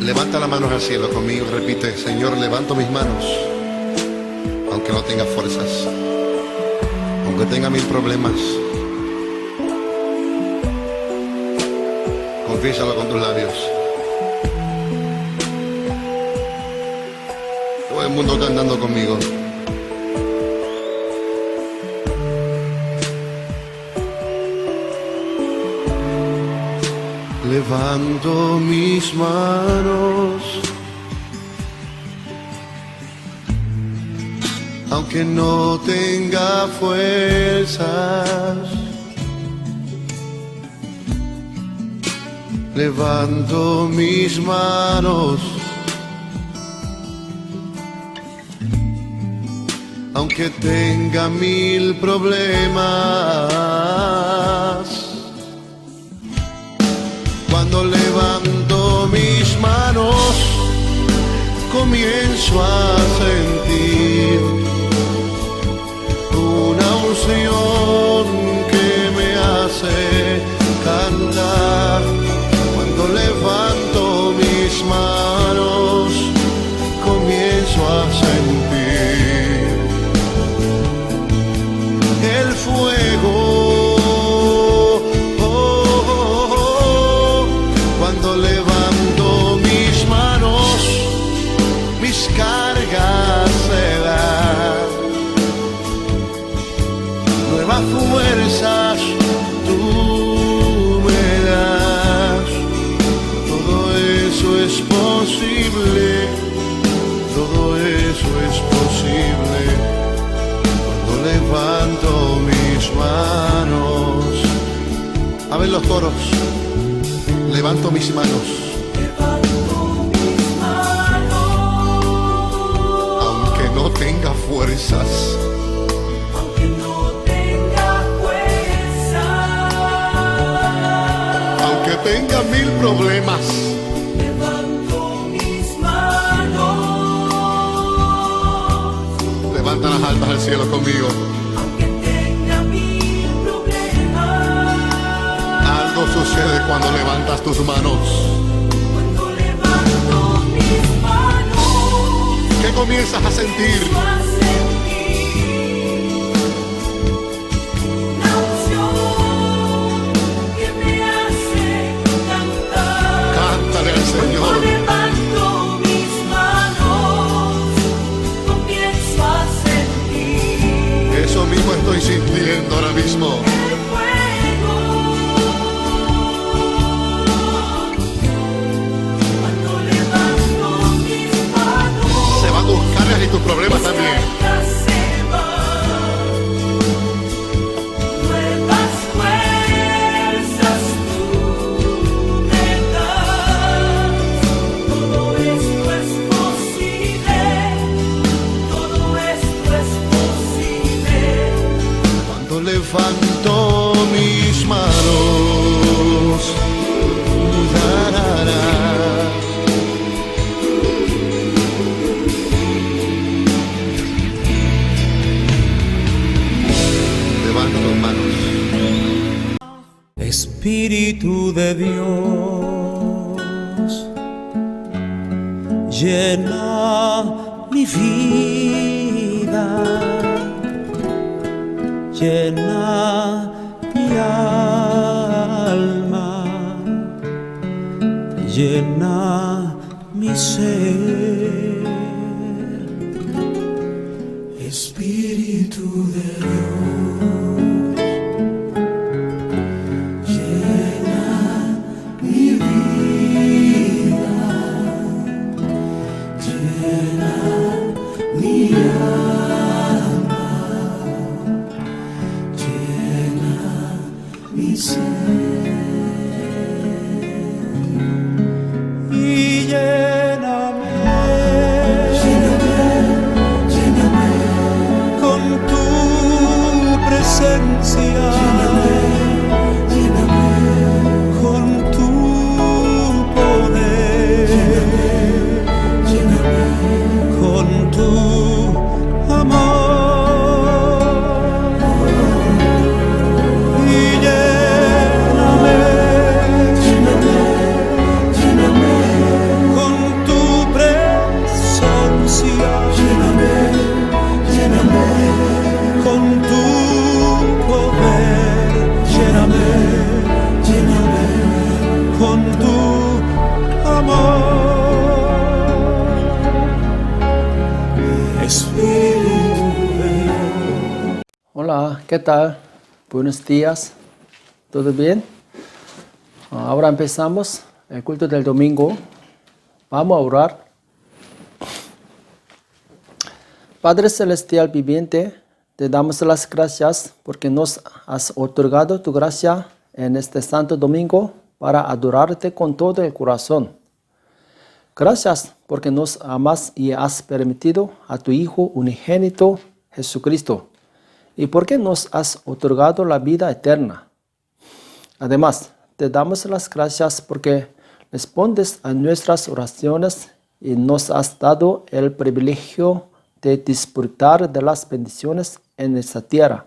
Levanta las manos al cielo conmigo y repite: Señor, levanto mis manos, aunque no tenga fuerzas, aunque tenga mil problemas. Confiésalo con tus labios. Todo el mundo cantando conmigo. Levanto mis manos, aunque no tenga fuerzas. Levanto mis manos, aunque tenga mil problemas. Cuando levanto mis manos, comienzo a sentir una unción que me hace cantar. Cuando levanto mis manos, comienzo a sentir el fuego. Cuando levanto mis manos, mis cargas se dan. Nuevas fuerzas tú me das. Todo eso es posible, todo eso es posible. Cuando levanto mis manos. A ver los coros. Levanto mis manos, aunque no tenga fuerzas, aunque tenga mil problemas. Levanto mis manos, Levanta las almas al cielo conmigo. aunque tenga mil problemas. Algo sucede cuando levantas tus manos. Cuando levanto mis manos, ¿Qué comienzas a sentir? comienzo a sentir la unción que me hace cantar. Cántale al Cuando Señor. levanto mis manos, comienzo a sentir Eso mismo estoy sintiendo ahora mismo. el fuego. Cuando levanto mis manos, Se van tus cargas y tus problemas también. cargas se van. Nuevas fuerzas tú me das. Todo esto es posible, todo esto es posible. Cuando levanto mis manos, da. Levanta tus manos. Espíritu de Dios, llena mi vida, llena mi alma, llena mi ser. Espíritu de Dios, llena mi vida, llena mi alma, llena mi ser. Y lléname, lléname con tu presencia, con tu poder, con tu amor. Y lléname con ¿Qué tal? Buenos días. ¿Todo bien? Ahora empezamos el culto del domingo. Vamos a orar. Padre Celestial viviente, te damos las gracias porque nos has otorgado tu gracia en este santo domingo para adorarte con todo el corazón. Gracias porque nos amas y has permitido a tu Hijo unigénito Jesucristo y porque nos has otorgado la vida eterna. Además, te damos las gracias porque respondes a nuestras oraciones y nos has dado el privilegio de disfrutar de las bendiciones en esta tierra.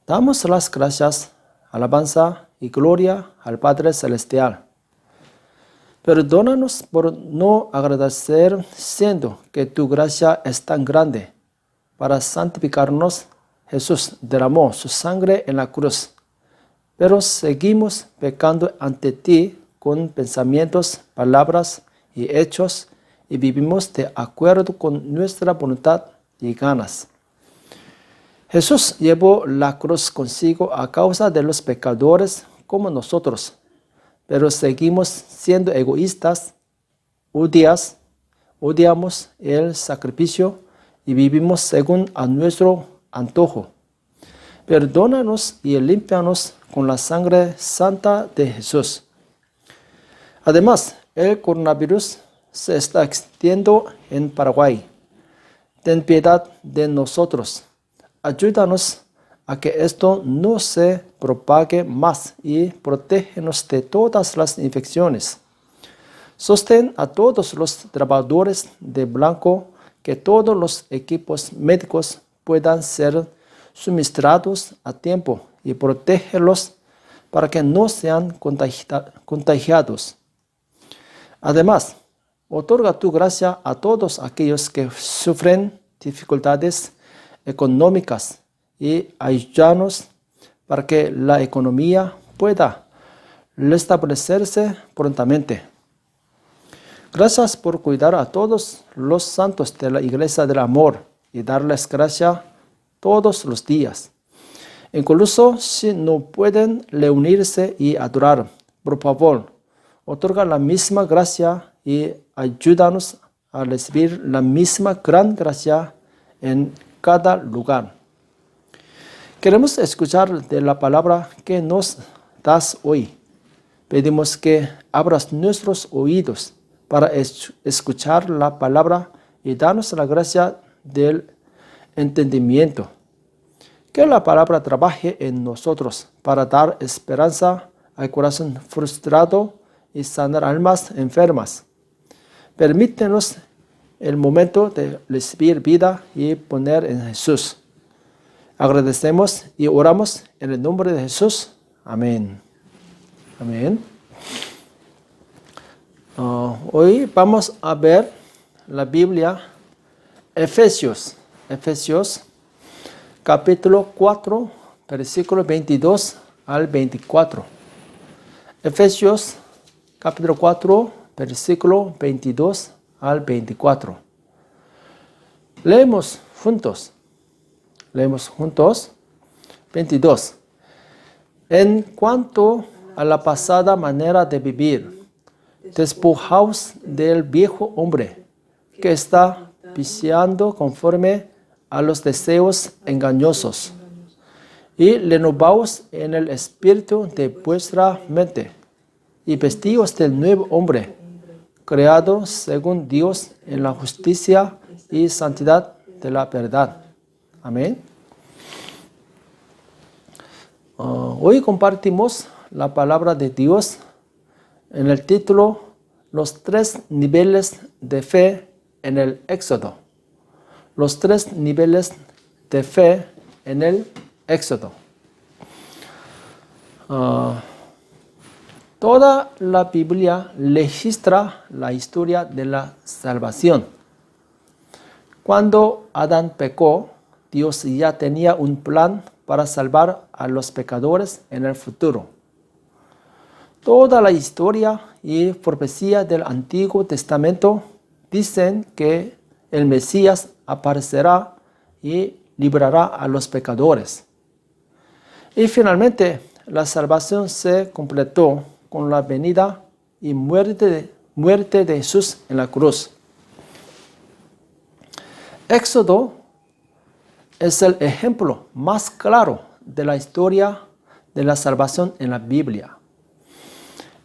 Damos las gracias, alabanza y gloria al Padre Celestial. Perdónanos por no agradecer, siendo que tu gracia es tan grande. Para santificarnos, Jesús derramó su sangre en la cruz. Pero seguimos pecando ante ti con pensamientos, palabras y hechos y vivimos de acuerdo con nuestra voluntad y ganas. Jesús llevó la cruz consigo a causa de los pecadores como nosotros, pero seguimos siendo egoístas, odiamos el sacrificio y vivimos según a nuestro antojo. Perdónanos y límpianos con la sangre santa de Jesús. Además, el coronavirus se está extendiendo en Paraguay. Ten piedad de nosotros. Ayúdanos a que esto no se propague más y protégenos de todas las infecciones. Sostén a todos los trabajadores de blanco, que todos los equipos médicos puedan ser suministrados a tiempo y protégelos para que no sean contagiados. Además, otorga tu gracia a todos aquellos que sufren dificultades económicas y ayúdanos para que la economía pueda restablecerse prontamente. Gracias por cuidar a todos los santos de la Iglesia del Amor y darles gracia todos los días. Incluso si no pueden reunirse y adorar, por favor, otorga la misma gracia y ayúdanos a recibir la misma gran gracia en cada lugar. Queremos escuchar de la palabra que nos das hoy. Pedimos que abras nuestros oídos para escuchar la palabra y danos la gracia del entendimiento. Que la palabra trabaje en nosotros para dar esperanza al corazón frustrado y sanar almas enfermas. Permítenos el momento de recibir vida y poner en Jesús. Agradecemos y oramos en el nombre de Jesús. Amén. Amén. Hoy vamos a ver la Biblia, Efesios capítulo 4, versículo 22 al 24. Efesios capítulo 4, versículo 22 al 24. Leemos juntos. 22. En cuanto a la pasada manera de vivir, despojaos del viejo hombre que está viciando conforme a los deseos engañosos y renovaos en el espíritu de vuestra mente y vestíos del nuevo hombre, creado según Dios en la justicia y santidad de la verdad. Amén. Hoy compartimos la palabra de Dios en el título Los 3 niveles de fe en el Éxodo. Los 3 niveles de fe en el Éxodo. Toda la Biblia registra la historia de la salvación. Cuando Adán pecó, Dios ya tenía un plan para salvar a los pecadores en el futuro. Toda la historia y profecía del Antiguo Testamento dicen que el Mesías aparecerá y librará a los pecadores. Y finalmente, la salvación se completó con la venida y muerte de Jesús en la cruz. Éxodo es el ejemplo más claro de la historia de la salvación en la Biblia.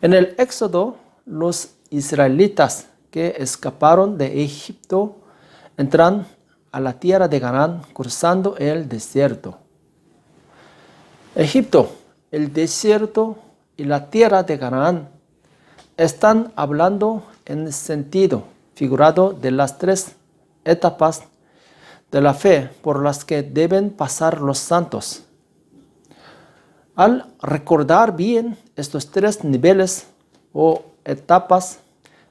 En el Éxodo, los israelitas que escaparon de Egipto entran a la tierra de Canaán cruzando el desierto. Egipto, el desierto y la tierra de Canaán están hablando en sentido figurado de las tres etapas de la fe por las que deben pasar los santos. Al recordar bien estos tres niveles o etapas,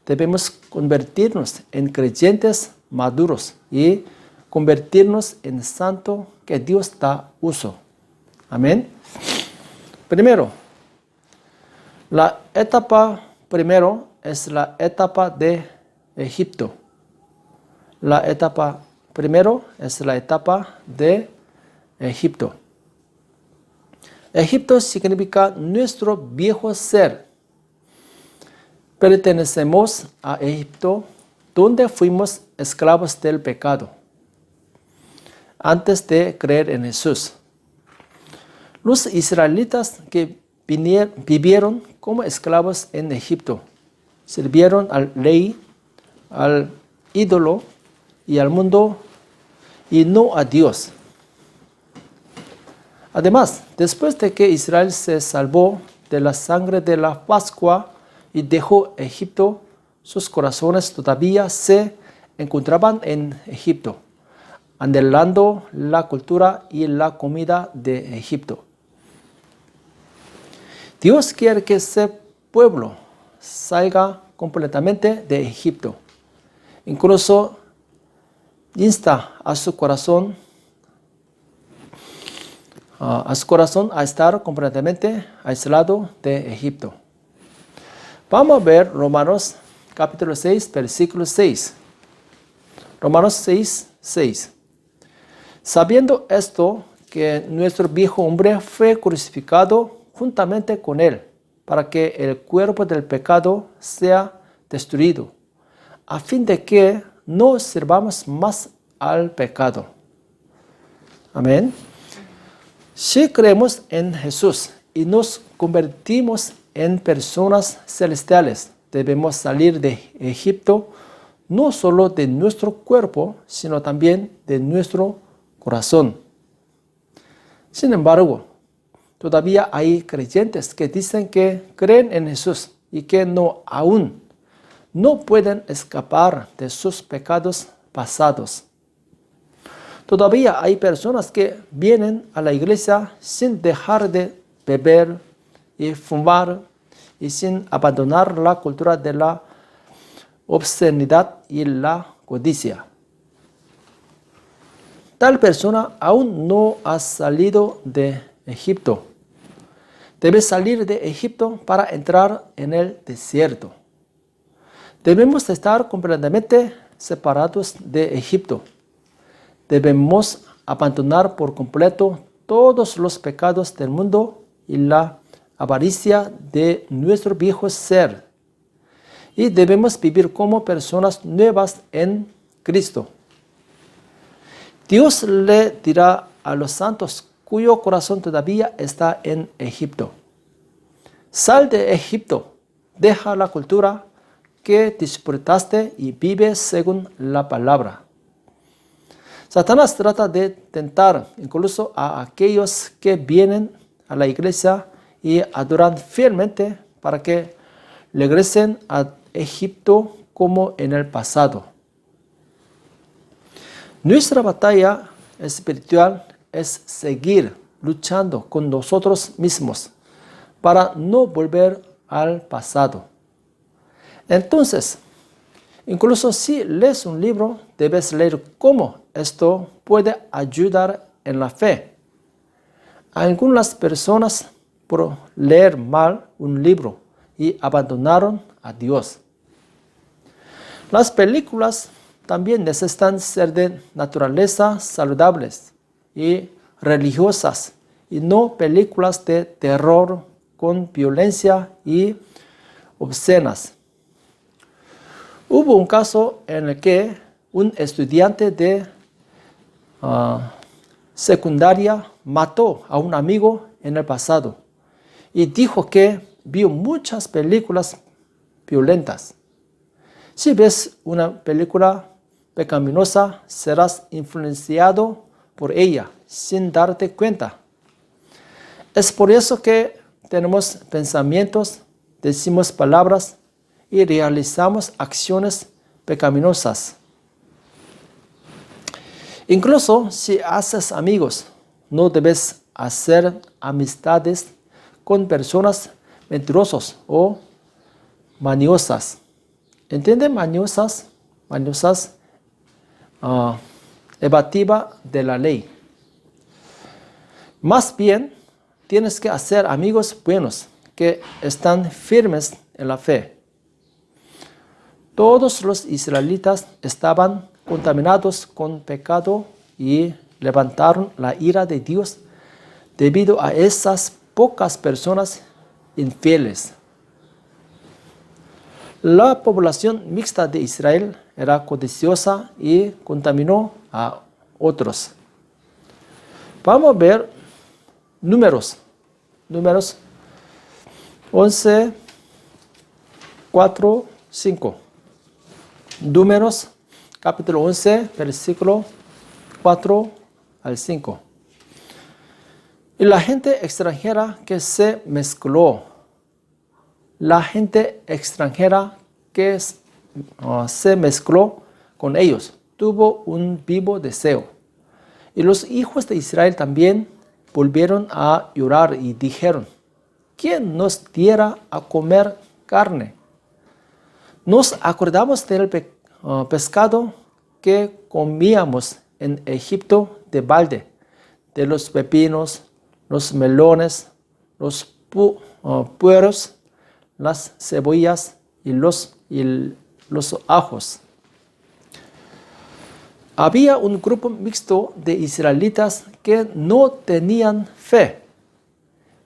debemos convertirnos en creyentes maduros y convertirnos en santo que Dios da uso. Amén. Primero, la etapa primero es la etapa de Egipto. La etapa primero es la etapa de Egipto. Egipto significa nuestro viejo ser. Pertenecemos a Egipto, donde fuimos esclavos del pecado, antes de creer en Jesús. Los israelitas que vivieron como esclavos en Egipto sirvieron al rey, al ídolo y al mundo, y no a Dios. Además, después de que Israel se salvó de la sangre de la Pascua y dejó Egipto, sus corazones todavía se encontraban en Egipto, anhelando la cultura y la comida de Egipto. Dios quiere que ese pueblo salga completamente de Egipto. Incluso insta a su corazón a estar completamente aislado de Egipto. Vamos a ver Romanos capítulo 6, versículo 6. Romanos 6, 6. Sabiendo esto, que nuestro viejo hombre fue crucificado juntamente con él, para que el cuerpo del pecado sea destruido, a fin de que no sirvamos más al pecado. Amén. Si creemos en Jesús y nos convertimos en personas celestiales, debemos salir de Egipto, no solo de nuestro cuerpo, sino también de nuestro corazón. Sin embargo, todavía hay creyentes que dicen que creen en Jesús y que aún no pueden escapar de sus pecados pasados. Todavía hay personas que vienen a la iglesia sin dejar de beber y fumar y sin abandonar la cultura de la obscenidad y la codicia. Tal persona aún no ha salido de Egipto. Debe salir de Egipto para entrar en el desierto. Debemos estar completamente separados de Egipto. Debemos abandonar por completo todos los pecados del mundo y la avaricia de nuestro viejo ser. Y debemos vivir como personas nuevas en Cristo. Dios le dirá a los santos cuyo corazón todavía está en Egipto: sal de Egipto, deja la cultura que disfrutaste y vive según la palabra. Satanás trata de tentar incluso a aquellos que vienen a la iglesia y adoran fielmente para que regresen a Egipto como en el pasado. Nuestra batalla espiritual es seguir luchando con nosotros mismos para no volver al pasado. Entonces, incluso si lees un libro, debes leer cómo esto puede ayudar en la fe. Algunas personas, por leer mal un libro, y abandonaron a Dios. Las películas también necesitan ser de naturaleza saludables y religiosas y no películas de terror con violencia y obscenas. Hubo un caso en el que un estudiante de secundaria mató a un amigo en el pasado y dijo que vio muchas películas violentas. Si ves una película pecaminosa, serás influenciado por ella sin darte cuenta. Es por eso que tenemos pensamientos, decimos palabras y realizamos acciones pecaminosas. Incluso si haces amigos, no debes hacer amistades con personas mentirosas o mañosas. ¿Entienden? Mañosas, evasiva de la ley. Más bien, tienes que hacer amigos buenos que están firmes en la fe. Todos los israelitas estaban contaminados con pecado y levantaron la ira de Dios debido a esas pocas personas infieles. La población mixta de Israel era codiciosa y contaminó a otros. Vamos a ver números 11, 4, 5. Números capítulo 11, versículo 4 al 5. Y la gente extranjera que se mezcló, se mezcló con ellos, tuvo un vivo deseo. Y los hijos de Israel también volvieron a llorar y dijeron: ¿quién nos diera a comer carne? Nos acordamos del pescado que comíamos en Egipto de balde, de los pepinos, los melones, los pueros, las cebollas y los ajos. Había un grupo mixto de israelitas que no tenían fe.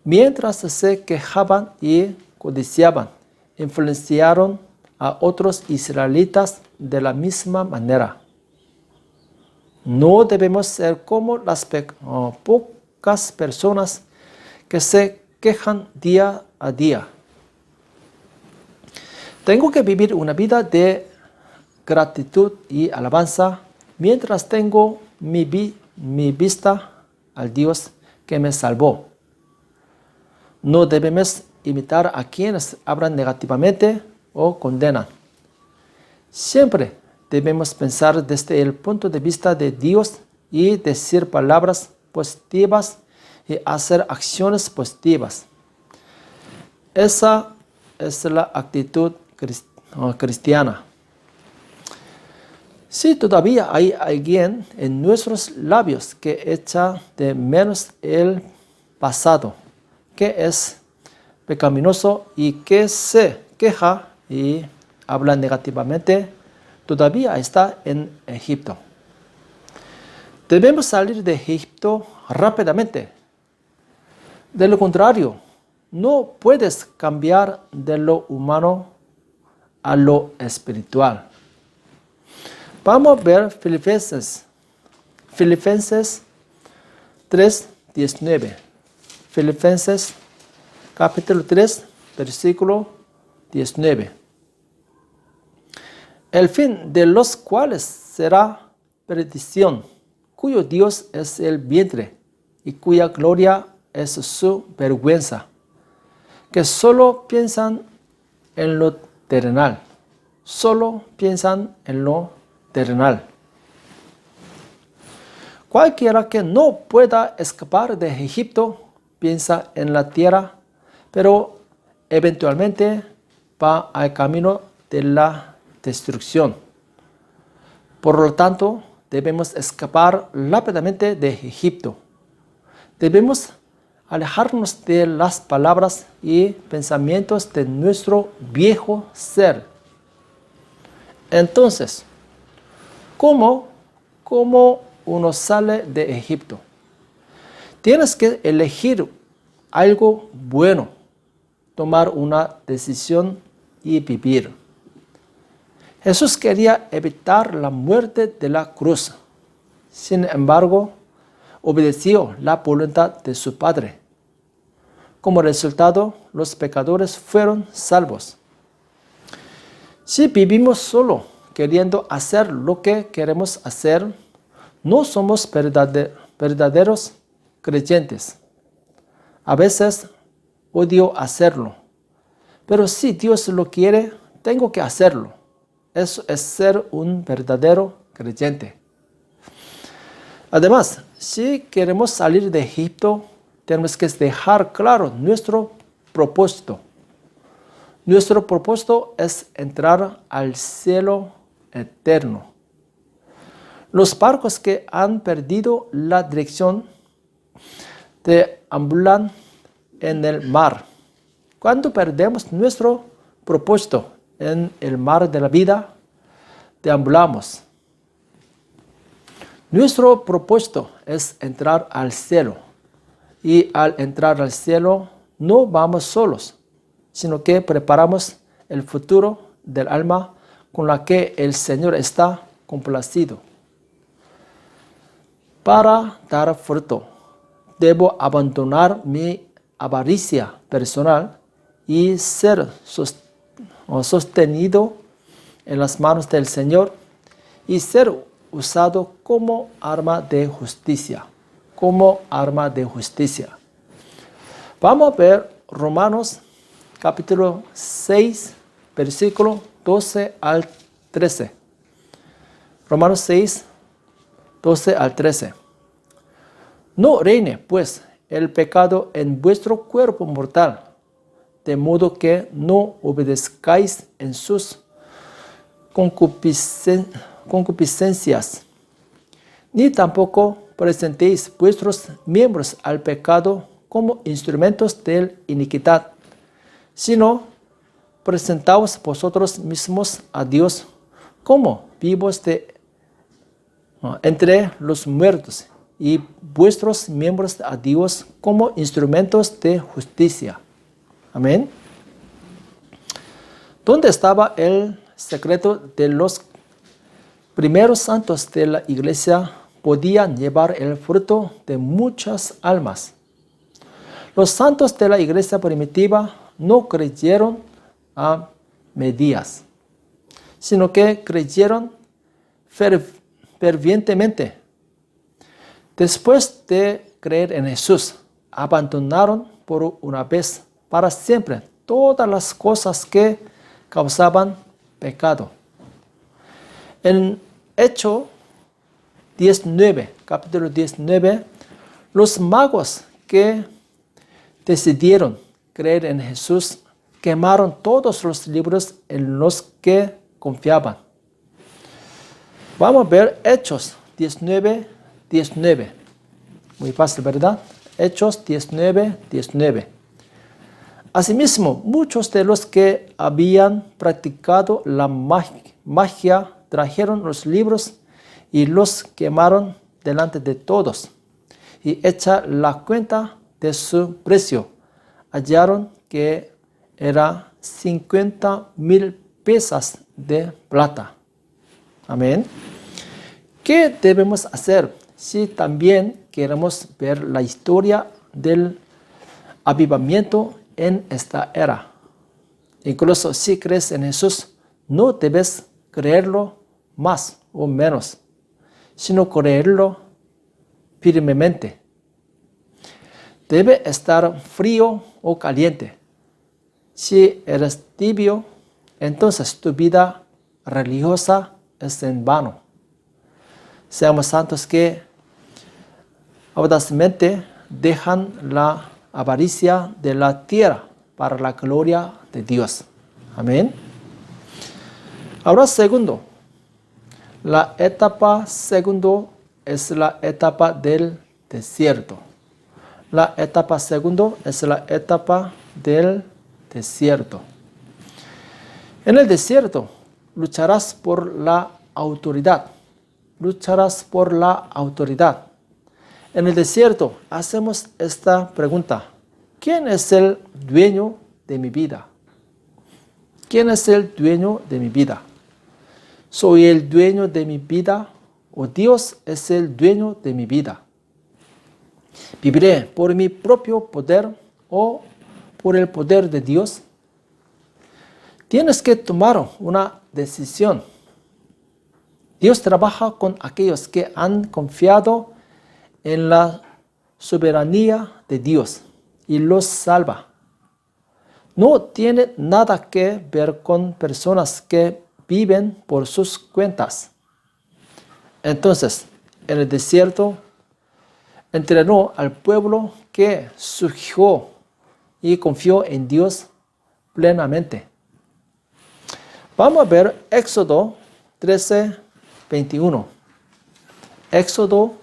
Mientras se quejaban y codiciaban, influenciaron a otros israelitas de la misma manera. No debemos ser como las pocas personas que se quejan día a día. Tengo que vivir una vida de gratitud y alabanza mientras tengo mi vista al Dios que me salvó. No debemos imitar a quienes hablan negativamente o condenan. Siempre debemos pensar desde el punto de vista de Dios y decir palabras positivas y hacer acciones positivas. Esa es la actitud cristiana. Si todavía hay alguien en nuestros labios que echa de menos el pasado, que es pecaminoso y que se queja y habla negativamente, todavía está en Egipto. Debemos salir de Egipto rápidamente. De lo contrario, no puedes cambiar de lo humano a lo espiritual. Vamos a ver Filipenses 3:19. Filipenses capítulo 3, versículo 19. El fin de los cuales será perdición, cuyo Dios es el vientre y cuya gloria es su vergüenza, que solo piensan en lo terrenal, Cualquiera que no pueda escapar de Egipto piensa en la tierra, pero eventualmente va al camino de la destrucción. Por lo tanto, debemos escapar rápidamente de Egipto. Debemos alejarnos de las palabras y pensamientos de nuestro viejo ser. Entonces, ¿cómo uno sale de Egipto? Tienes que elegir algo bueno, tomar una decisión y vivir. Jesús quería evitar la muerte de la cruz. Sin embargo, obedeció la voluntad de su Padre. Como resultado, los pecadores fueron salvos. Si vivimos solo queriendo hacer lo que queremos hacer, no somos verdaderos creyentes. A veces odio hacerlo, pero si Dios lo quiere, tengo que hacerlo. Eso es ser un verdadero creyente. Además, si queremos salir de Egipto, tenemos que dejar claro nuestro propósito. Nuestro propósito es entrar al cielo eterno. Los barcos que han perdido la dirección deambulan en el mar. Cuando perdemos nuestro propósito en el mar de la vida, deambulamos. Nuestro propósito es entrar al cielo. Y al entrar al cielo no vamos solos, sino que preparamos el futuro del alma con la que el Señor está complacido. Para dar fruto, debo abandonar mi avaricia personal y ser sostenido en las manos del Señor y ser usado como arma de justicia. Vamos a ver Romanos capítulo 6, versículo 12 al 13. Romanos 6, 12 al 13. No reine, pues, el pecado en vuestro cuerpo mortal, de modo que no obedezcáis en sus concupiscencias, ni tampoco presentéis vuestros miembros al pecado como instrumentos de iniquidad, sino presentaos vosotros mismos a Dios como vivos entre los muertos y vuestros miembros a Dios como instrumentos de justicia. Amén. ¿Dónde estaba el secreto de los primeros santos de la iglesia? Podían llevar el fruto de muchas almas. Los santos de la iglesia primitiva no creyeron a medias, sino que creyeron fervientemente. Después de creer en Jesús, abandonaron por una vez para siempre todas las cosas que causaban pecado. En Hechos 19, capítulo 19, los magos que decidieron creer en Jesús quemaron todos los libros en los que confiaban. Vamos a ver Hechos 19, 19. Muy fácil, ¿verdad? Hechos 19, 19. Asimismo, muchos de los que habían practicado la magia trajeron los libros y los quemaron delante de todos. Y hecha la cuenta de su precio, hallaron que era 50,000 piezas de plata. Amén. ¿Qué debemos hacer si también queremos ver la historia del avivamiento en esta era? Incluso si crees en Jesús, no debes creerlo más o menos, sino creerlo firmemente. Debe estar frío o caliente. Si eres tibio, entonces tu vida religiosa es en vano. Seamos santos que audazmente dejan la avaricia de la tierra para la gloria de Dios. Amén. Ahora segundo, la etapa segundo es la etapa del desierto. La etapa segundo es la etapa del desierto. En el desierto lucharás por la autoridad. Lucharás por la autoridad. En el desierto hacemos esta pregunta: ¿quién es el dueño de mi vida? ¿Quién es el dueño de mi vida? ¿Soy el dueño de mi vida o Dios es el dueño de mi vida? ¿Viviré por mi propio poder o por el poder de Dios? Tienes que tomar una decisión. Dios trabaja con aquellos que han confiado en la soberanía de Dios y los salva. No tiene nada que ver con personas que viven por sus cuentas. Entonces, en el desierto, entrenó al pueblo que surgió y confió en Dios plenamente. Vamos a ver Éxodo 13, 21. Éxodo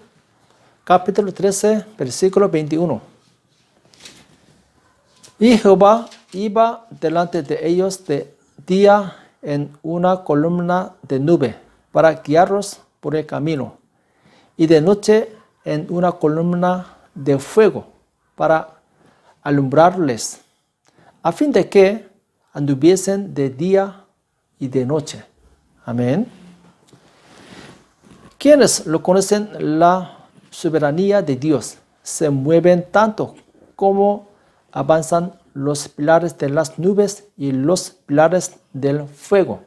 capítulo 13, versículo 21. Y Jehová iba delante de ellos de día en una columna de nube para guiarlos por el camino, y de noche en una columna de fuego para alumbrarles, a fin de que anduviesen de día y de noche. Amén. Quienes lo conocen la soberanía de Dios se mueven tanto como avanzan los pilares de las nubes y los pilares del fuego.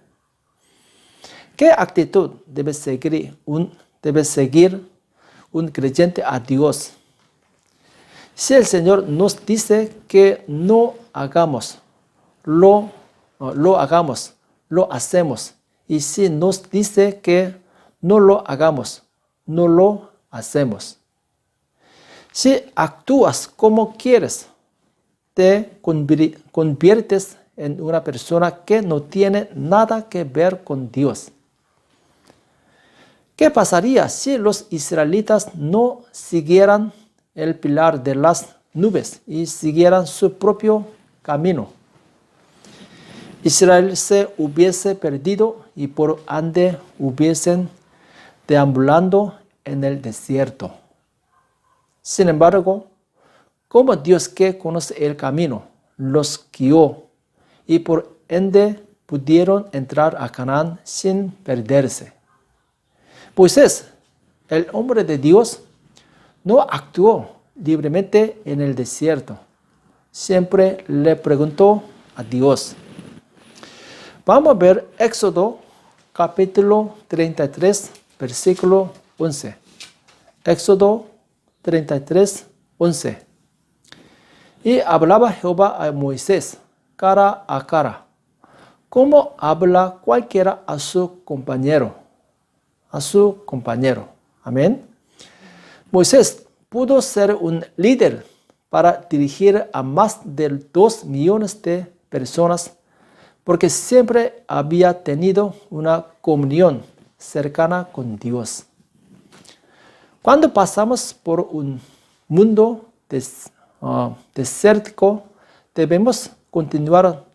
¿Qué actitud debe seguir un creyente a Dios? Si el Señor nos dice que no hagamos, lo hacemos. Y si nos dice que no lo hagamos, no lo hacemos. Si actúas como quieres, te conviertes en una persona que no tiene nada que ver con Dios. ¿Qué pasaría si los israelitas no siguieran el pilar de las nubes y siguieran su propio camino? Israel se hubiese perdido y por ande hubiesen deambulando en el desierto. Sin embargo, como Dios que conoce el camino, los guió y por ende pudieron entrar a Canaán sin perderse. Moisés, el hombre de Dios, no actuó libremente en el desierto. Siempre le preguntó a Dios. Vamos a ver Éxodo capítulo 33, versículo 11. Éxodo 33, 11. Y hablaba Jehová a Moisés cara a cara, como habla cualquiera a su compañero. Amén. Moisés pudo ser un líder para dirigir a más de 2 millones de personas porque siempre había tenido una comunión cercana con Dios. Cuando pasamos por un mundo desértico, debemos continuar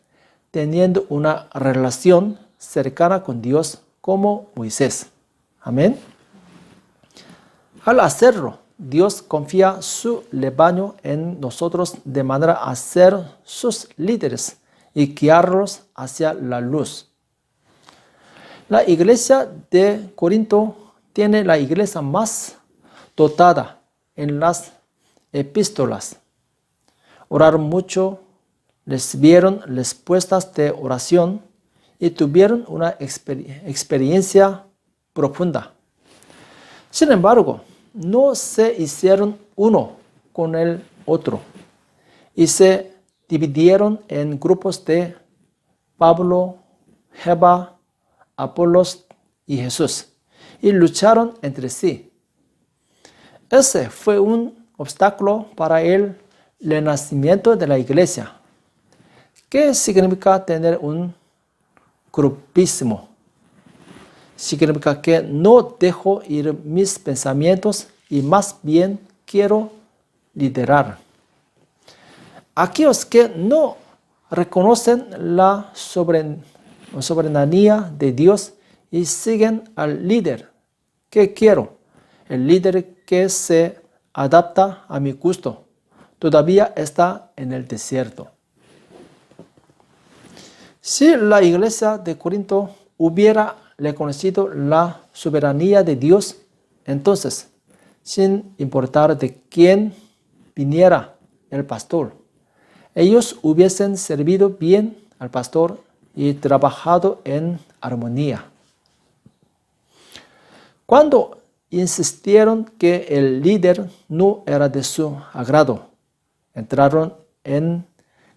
teniendo una relación cercana con Dios como Moisés. Amén. Al hacerlo, Dios confía su rebaño en nosotros de manera a ser sus líderes y guiarlos hacia la luz. La iglesia de Corinto tiene la iglesia más dotada en las epístolas. Oraron mucho, recibieron respuestas de oración y tuvieron una experiencia profunda. Sin embargo, no se hicieron uno con el otro y se dividieron en grupos de Pablo, Jeba, Apolos y Jesús y lucharon entre sí. Ese fue un obstáculo para el renacimiento de la iglesia. ¿Qué significa tener un grupismo? Significa que no dejo ir mis pensamientos y más bien quiero liderar. Aquellos que no reconocen la soberanía de Dios y siguen al líder. ¿Qué quiero? El líder que se adapta a mi gusto. Todavía está en el desierto. Si la iglesia de Corinto hubiera reconocido la soberanía de Dios, entonces, sin importar de quién viniera el pastor, ellos hubiesen servido bien al pastor y trabajado en armonía. Cuando insistieron que el líder no era de su agrado, entraron en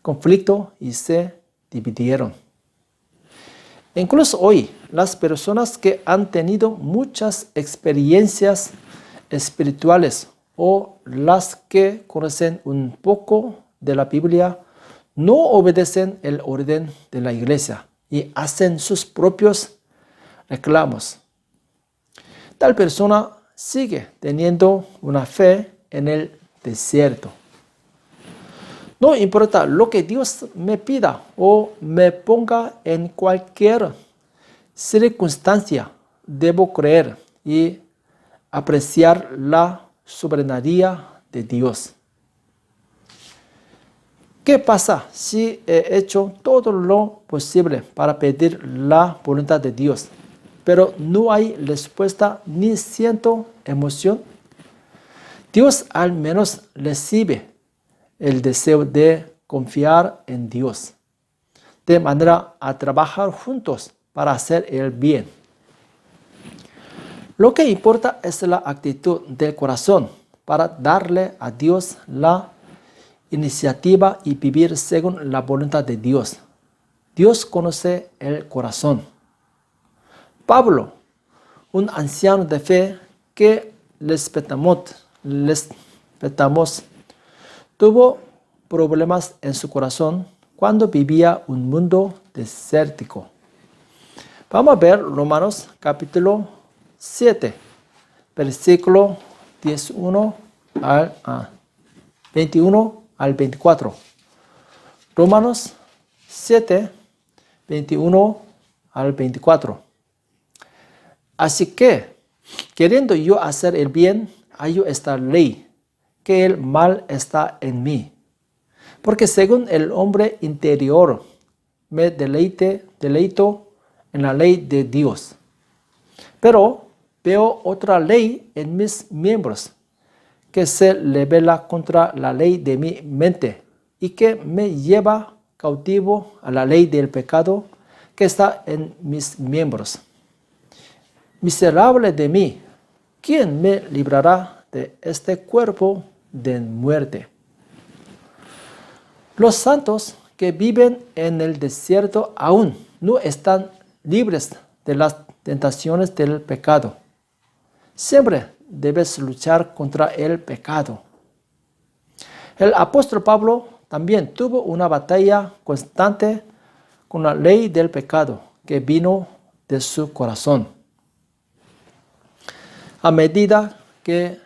conflicto y se dividieron. Incluso hoy, las personas que han tenido muchas experiencias espirituales o las que conocen un poco de la Biblia no obedecen el orden de la iglesia y hacen sus propios reclamos. Tal persona sigue teniendo una fe en el desierto. No importa lo que Dios me pida o me ponga en cualquier circunstancia, debo creer y apreciar la soberanía de Dios. ¿Qué pasa si he hecho todo lo posible para pedir la voluntad de Dios, pero no hay respuesta ni siento emoción? Dios al menos recibe el deseo de confiar en Dios, de manera a trabajar juntos para hacer el bien. Lo que importa es la actitud del corazón para darle a Dios la iniciativa y vivir según la voluntad de Dios. Dios conoce el corazón. Pablo, un anciano de fe que respetamos, tuvo problemas en su corazón cuando vivía un mundo desértico. Vamos a ver Romanos capítulo 7, versículo 21 al 24. Romanos 7, 21 al 24. Así que, queriendo yo hacer el bien, hallo esta ley, que el mal está en mí. Porque según el hombre interior, me deleito en la ley de Dios. Pero veo otra ley en mis miembros, que se rebela contra la ley de mi mente y que me lleva cautivo a la ley del pecado que está en mis miembros. Miserable de mí, ¿quién me librará de este cuerpo de muerte? Los santos que viven en el desierto aún no están libres de las tentaciones del pecado. Siempre debes luchar contra el pecado. El apóstol Pablo también tuvo una batalla constante con la ley del pecado que vino de su corazón. A medida que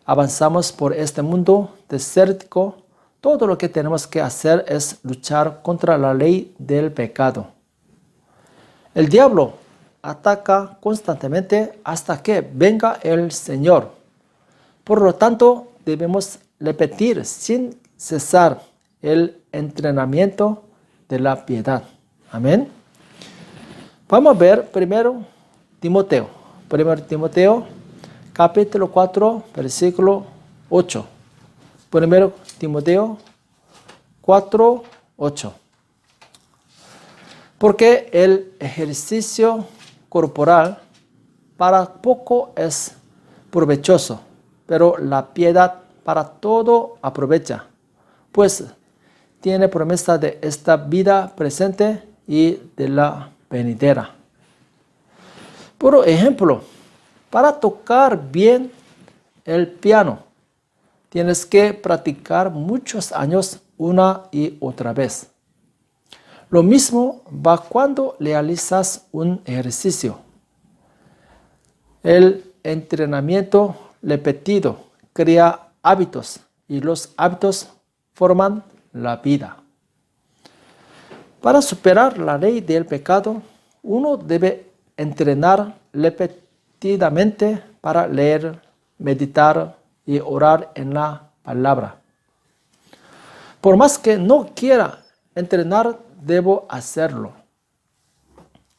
avanzamos por este mundo desértico, todo lo que tenemos que hacer es luchar contra la ley del pecado. El diablo ataca constantemente hasta que venga el Señor. Por lo tanto, debemos repetir sin cesar el entrenamiento de la piedad. Amén. Vamos a ver primero Timoteo. Primero Timoteo, capítulo 4, versículo 8. Primero Timoteo 4, 8. Porque el ejercicio corporal para poco es provechoso, pero la piedad para todo aprovecha, pues tiene promesa de esta vida presente y de la venidera. Por ejemplo, para tocar bien el piano, tienes que practicar muchos años una y otra vez. Lo mismo va cuando realizas un ejercicio. El entrenamiento repetido crea hábitos y los hábitos forman la vida. Para superar la ley del pecado, uno debe entrenar repetidamente para leer, meditar y orar en la palabra. Por más que no quiera entrenar, debo hacerlo.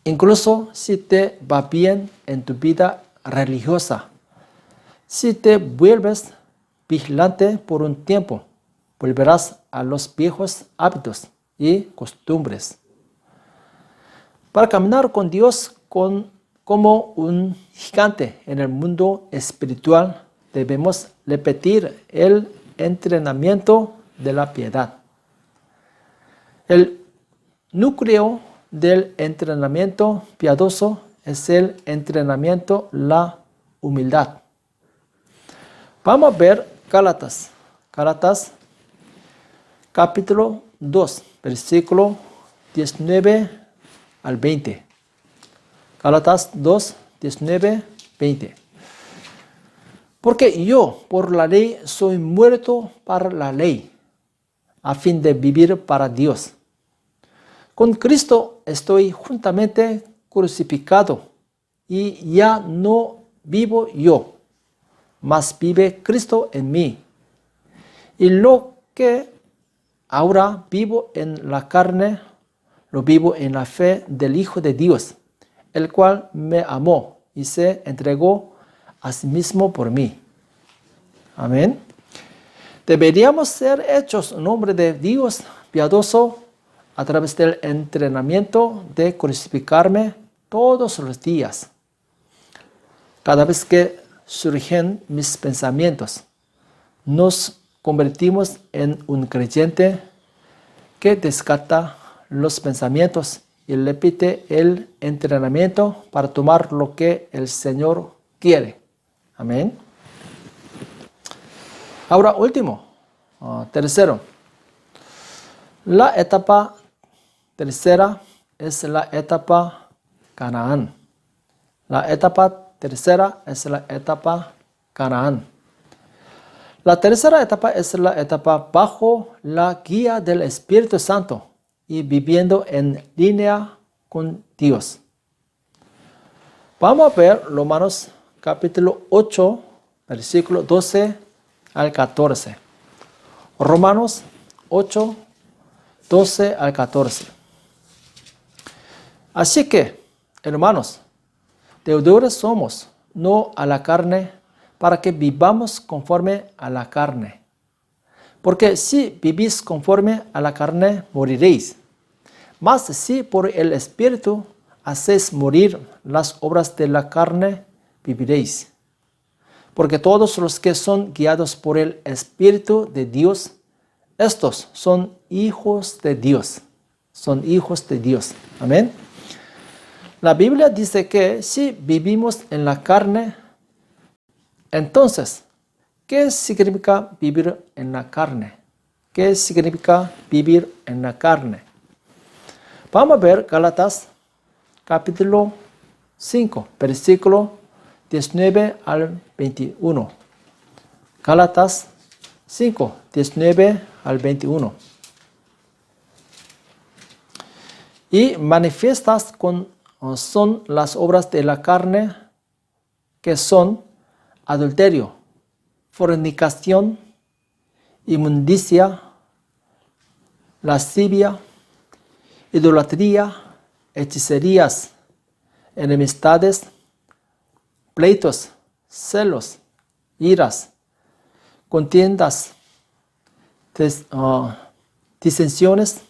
Incluso si te va bien en tu vida religiosa, si te vuelves vigilante por un tiempo, volverás a los viejos hábitos y costumbres. Para caminar con Dios como un gigante en el mundo espiritual, debemos repetir el entrenamiento de la piedad. El núcleo del entrenamiento piadoso es el entrenamiento, la humildad. Vamos a ver Gálatas capítulo 2, versículo 19 al 20. Gálatas 2, 19, 20. Porque yo, por la ley, soy muerto para la ley, a fin de vivir para Dios. Con Cristo estoy juntamente crucificado, y ya no vivo yo, mas vive Cristo en mí. Y lo que ahora vivo en la carne, lo vivo en la fe del Hijo de Dios, el cual me amó y se entregó a sí mismo por mí. Amén. Deberíamos ser hechos un hombre de Dios piadoso a través del entrenamiento de crucificarme todos los días. Cada vez que surgen mis pensamientos, nos convertimos en un creyente que descarta los pensamientos y repite el entrenamiento para tomar lo que el Señor quiere. Amén. Ahora, tercero. La etapa tercera es la etapa Canaán. La etapa tercera es la etapa Canaán. La tercera etapa es la etapa bajo la guía del Espíritu Santo y viviendo en línea con Dios. Vamos a ver Romanos capítulo 8, versículo 12 al 14. Romanos 8, 12 al 14. Así que, hermanos, deudores somos, no a la carne, para que vivamos conforme a la carne. Porque si vivís conforme a la carne, moriréis. Mas si por el Espíritu hacéis morir las obras de la carne, viviréis. Porque todos los que son guiados por el Espíritu de Dios, estos son hijos de Dios. Son hijos de Dios. Amén. La Biblia dice que si vivimos en la carne, entonces, ¿qué significa vivir en la carne? ¿Qué significa vivir en la carne? Vamos a ver Gálatas capítulo 5, versículo 19 al 21. Gálatas 5, 19 al 21. Y manifiestas son las obras de la carne, que son adulterio, fornicación, inmundicia, lascivia, idolatría, hechicerías, enemistades, pleitos, celos, iras, contiendas, disensiones,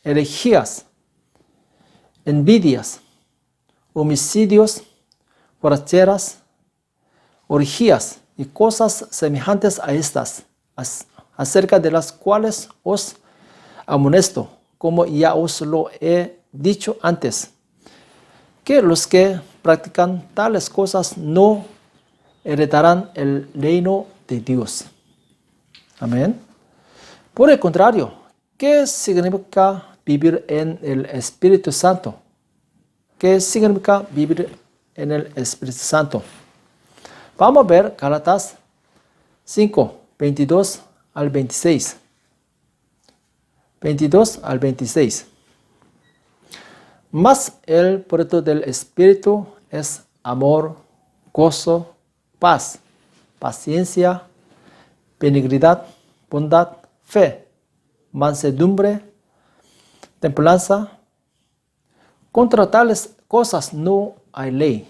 herejías, envidias, homicidios, borracheras, orgías y cosas semejantes a estas, acerca de las cuales os amonesto, como ya os lo he dicho antes, que los que practican tales cosas no heredarán el reino de Dios. Amén. Por el contrario, ¿qué significa vivir en el Espíritu Santo? ¿Qué significa vivir en el Espíritu Santo? Vamos a ver Gálatas 5, 22 al 26. 22 al 26. Mas el fruto del Espíritu es amor, gozo, paz, paciencia, benignidad, bondad, fe, mansedumbre, templanza. Contra tales cosas no hay ley.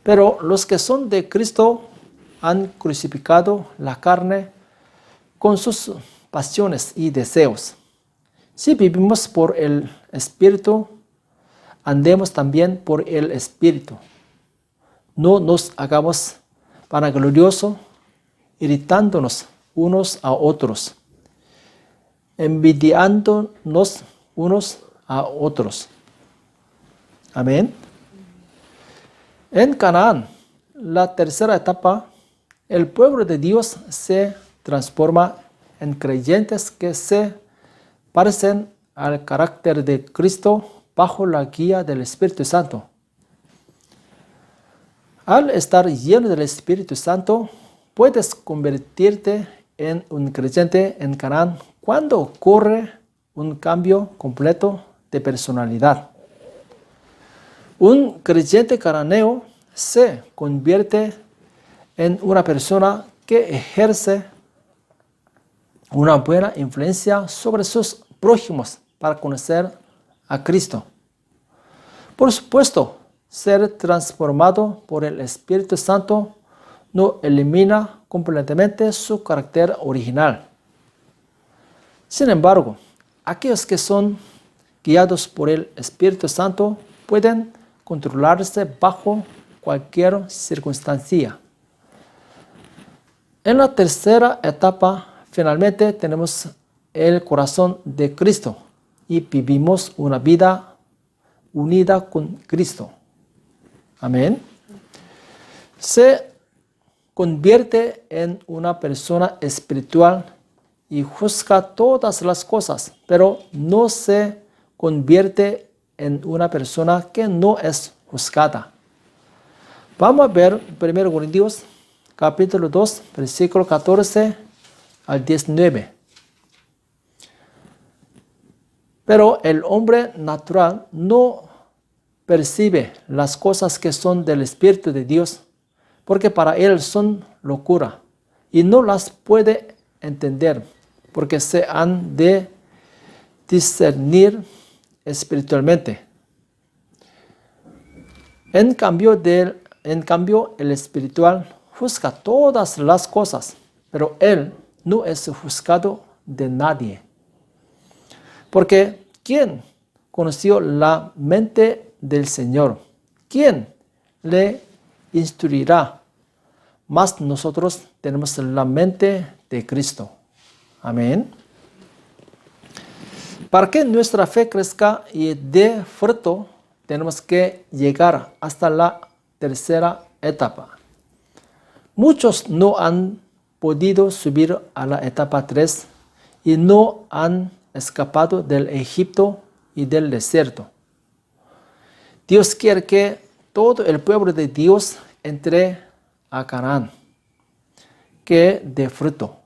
Pero los que son de Cristo han crucificado la carne con sus pasiones y deseos. Si vivimos por el Espíritu, andemos también por el Espíritu. No nos hagamos vanagloriosos, irritándonos unos a otros, envidiándonos unos a otros. Amén. En Canaán, la tercera etapa, el pueblo de Dios se transforma en creyentes que se parecen al carácter de Cristo bajo la guía del Espíritu Santo. Al estar lleno del Espíritu Santo, puedes convertirte en un creyente en Canaán cuando ocurre un cambio completo de personalidad. Un creyente cananeo se convierte en una persona que ejerce una buena influencia sobre sus prójimos para conocer a Cristo. Por supuesto, ser transformado por el Espíritu Santo no elimina completamente su carácter original. Sin embargo, aquellos que son guiados por el Espíritu Santo pueden controlarse bajo cualquier circunstancia. En la tercera etapa, finalmente tenemos el corazón de Cristo y vivimos una vida unida con Cristo. Amén. Se convierte en una persona espiritual y juzga todas las cosas, pero no se convierte en una persona que no es juzgada. Vamos a ver 1 Corintios capítulo 2, versículo 14 al 19. Pero el hombre natural no percibe las cosas que son del Espíritu de Dios, porque para él son locura, y no las puede entender, porque se han de discernir espiritualmente. En cambio, el espiritual juzga todas las cosas, pero él no es juzgado de nadie. Porque ¿quién conoció la mente del Señor? ¿Quién le instruirá? Mas nosotros tenemos la mente de Cristo. Amén. Para que nuestra fe crezca y dé fruto, tenemos que llegar hasta la tercera etapa. Muchos no han podido subir a la etapa 3 y no han escapado del Egipto y del desierto. Dios quiere que todo el pueblo de Dios entre a Canaán, que dé fruto.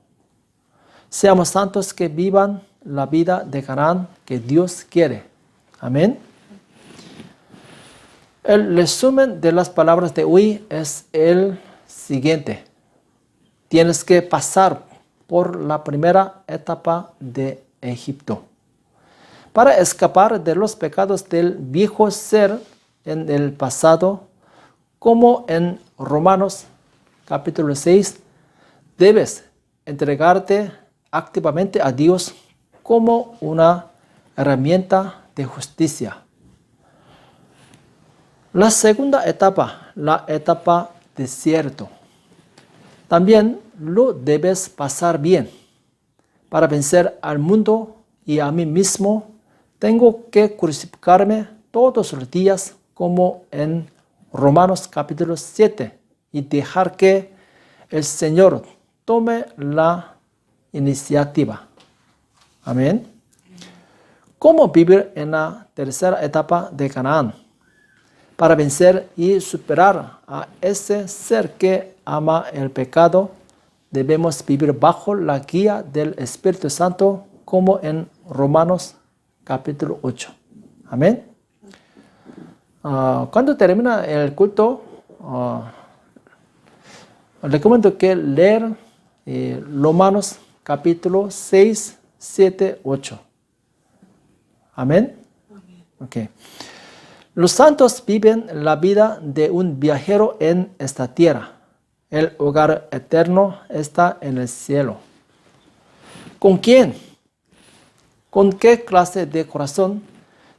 Seamos santos que vivan la vida de Canaán que Dios quiere. Amén. El resumen de las palabras de hoy es el siguiente. Tienes que pasar por la primera etapa de Egipto para escapar de los pecados del viejo ser en el pasado, como en Romanos capítulo 6, debes entregarte activamente a Dios como una herramienta de justicia. La segunda etapa, la etapa desierto, también lo debes pasar bien. Para vencer al mundo y a mí mismo, tengo que crucificarme todos los días, como en Romanos capítulo 7, y dejar que el Señor tome la iniciativa. Amén. ¿Cómo vivir en la tercera etapa de Canaán? Para vencer y superar a ese ser que ama el pecado, debemos vivir bajo la guía del Espíritu Santo, como en Romanos capítulo 8. Amén. Cuando termina el culto, recomiendo que leer Romanos capítulo 6, 7, 8. Amén. Okay. Los santos viven la vida de un viajero en esta tierra. El hogar eterno está en el cielo. ¿Con quién? ¿Con qué clase de corazón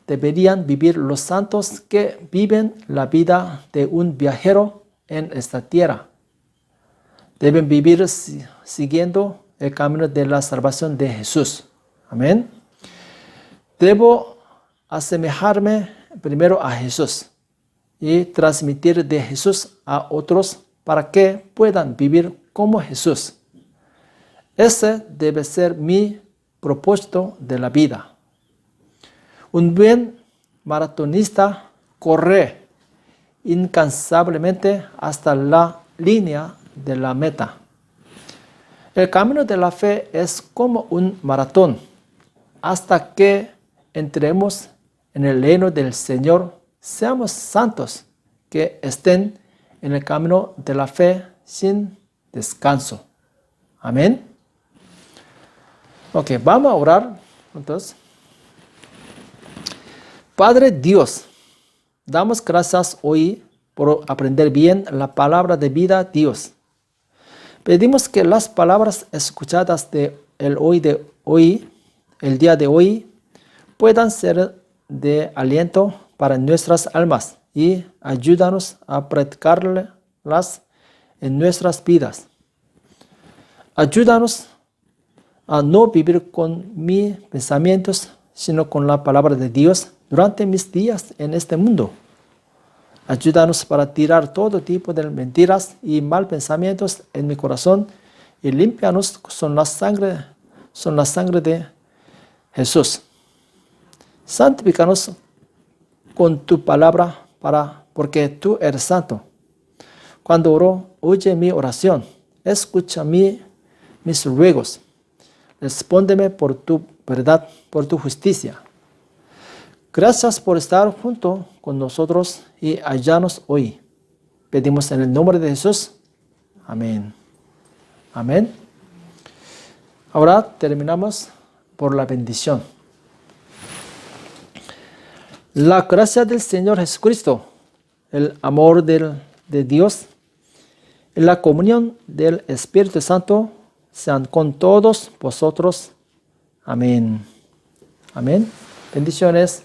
deberían vivir los santos que viven la vida de un viajero en esta tierra? Deben vivir siguiendo el camino de la salvación de Jesús. Amén. Debo asemejarme primero a Jesús y transmitir de Jesús a otros para que puedan vivir como Jesús. Ese debe ser mi propósito de la vida. Un buen maratonista corre incansablemente hasta la línea de la meta. El camino de la fe es como un maratón hasta que entremos en el reino del Señor. Seamos santos que estén en el camino de la fe sin descanso. Amén. Ok, vamos a orar juntos. Padre Dios, damos gracias hoy por aprender bien la palabra de vida, Dios. Pedimos que las palabras escuchadas el día de hoy, puedan ser de aliento para nuestras almas y ayúdanos a practicarlas en nuestras vidas. Ayúdanos a no vivir con mis pensamientos, sino con la palabra de Dios durante mis días en este mundo. Ayúdanos para tirar todo tipo de mentiras y mal pensamientos en mi corazón y límpianos con la sangre de Jesús. Santifícanos con tu palabra porque tú eres santo. Cuando oro, oye mi oración, escucha mis ruegos. Respóndeme por tu verdad, por tu justicia. Gracias por estar junto con nosotros y ayúdanos hoy. Pedimos en el nombre de Jesús. Amén. Amén. Ahora terminamos por la bendición. La gracia del Señor Jesucristo, el amor de Dios y la comunión del Espíritu Santo sean con todos vosotros. Amén. Amén. Bendiciones.